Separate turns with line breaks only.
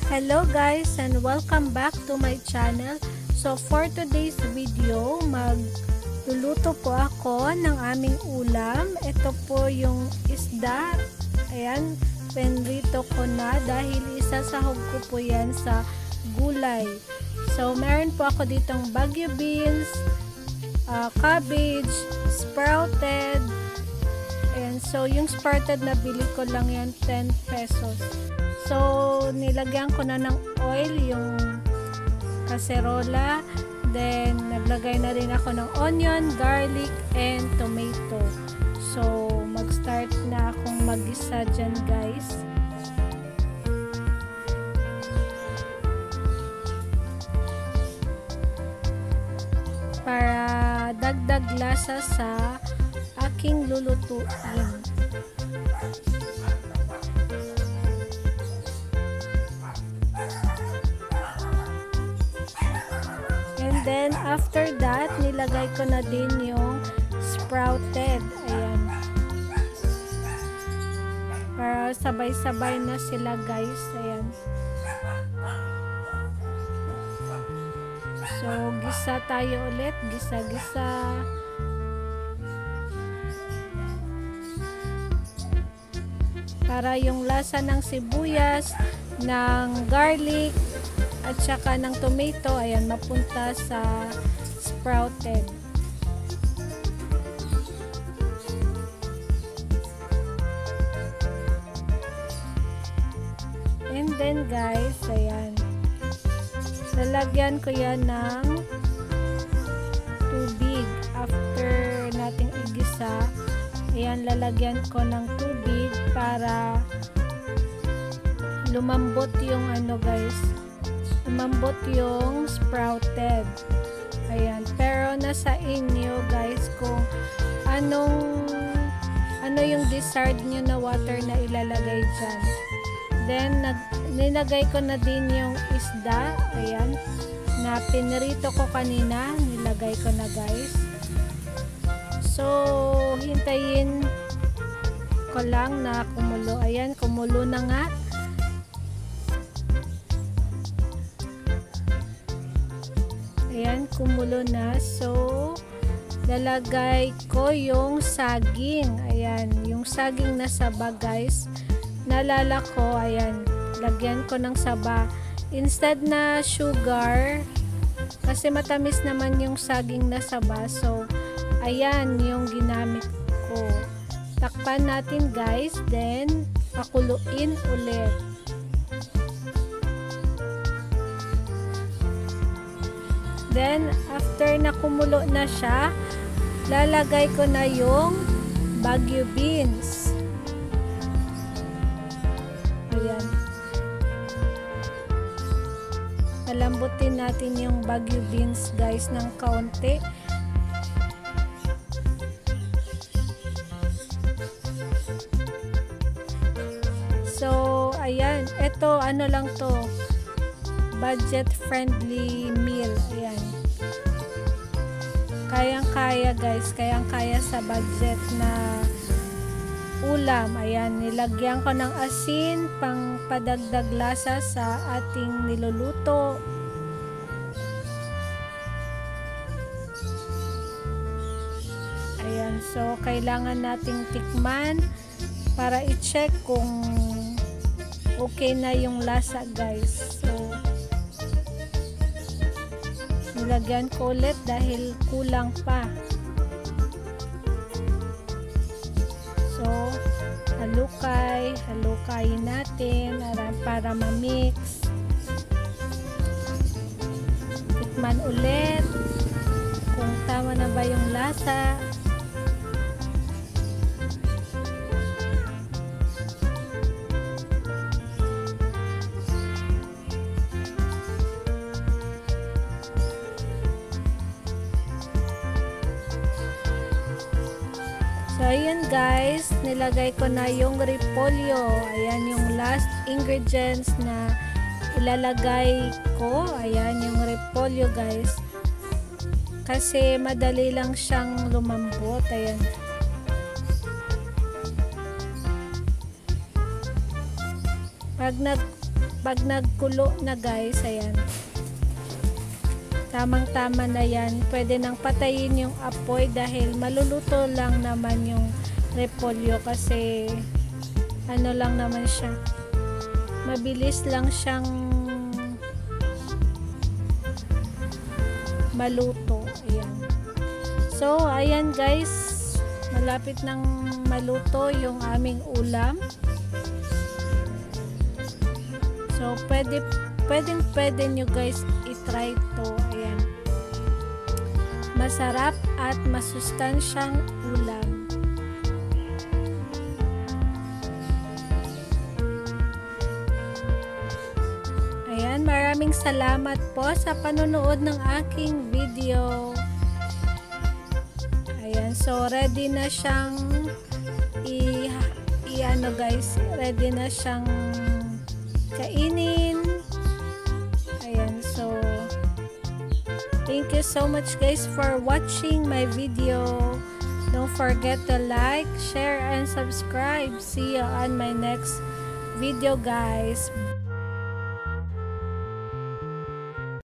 Hello guys and welcome back to my channel. So for today's video, magluluto po ako ng aming ulam. Ito po yung isda. Ayan, penrito ko na dahil isasahog ko po yan sa gulay. So meron po ako ditong Baguio beans, cabbage, sprouted. And so yung sprouted na bili ko lang yan 10 pesos. So, nilagyan ko na ng oil yung kaserola. Then, naglagay na rin ako ng onion, garlic, and tomato. So, mag-start na akong mag-isa dyan, guys. Para dagdag lasa sa aking lulutuin. Then, after that, nilagay ko na din yung sprouted. Ayan. Para sabay-sabay na sila, guys. Ayan. So, gisa tayo ulit. Gisa-gisa. Para yung lasa ng sibuyas, ng garlic, at saka ng tomato, ayan, mapunta sa sprouted. And then guys, ayan, lalagyan ko yan ng tubig. After nating igisa, ayan, lalagyan ko ng tubig para lumambot yung ano, guys, lumambot yung sprouted. Ayan. Pero nasa inyo, guys, kung ano yung desired nyo na water na ilalagay dyan. Then, nilagay ko na din yung isda. Ayan. Na pinirito ko kanina. Nilagay ko na, guys. So, hintayin ko lang na kumulo. Ayan, kumulo na nga. Ayan, kumulo na. So, lalagay ko yung saging. Ayan, yung saging na saba, guys. Nalala ko, ayan, lagyan ko ng saba. Instead na sugar, kasi matamis naman yung saging na saba. So, ayan, yung ginamit ko. Takpan natin, guys. Then, pakuluin ulit. Then, after na kumulo na siya, lalagay ko na yung Baguio beans. Ayan. Palambutin natin yung Baguio beans, guys, ng kaunti. So, ayan. Ito, ano lang to, budget friendly meal. Ayan. Kayang-kaya, guys. Kayang-kaya sa budget na ulam. Ayan. Nilagyan ko ng asin pang padagdag lasa sa ating niluluto. Ayan. So, kailangan nating tikman para i-check kung okay na yung lasa, guys. So, nilagyan ko ulit dahil kulang pa. So, halukayin natin para ma-mix. Tikman ulit kung tama na ba yung lasa. So, ayan, guys, nilagay ko na yung repolyo. Ayan yung last ingredients na ilalagay ko. Ayan yung repolyo, guys. Kasi madali lang siyang lumambot. Ayan. Pag Pag nagkulo na guys, ayan. Tamang-tama na yan. Pwede nang patayin yung apoy dahil maluluto lang naman yung repolyo kasi ano lang naman siya. Mabilis lang siyang maluto. Ayan. So, ayan guys. Malapit nang maluto yung aming ulam. So, pwede nyo guys i-try to. Ayan. Masarap at masustansyang ulam. Ayan, maraming salamat po sa panonood ng aking video. Ayan, so ready na siyang ano guys, ready na siyang kainin. Ayan, so thank you so much guys for watching my video. Don't forget to like, share, and subscribe. See you on my next video guys.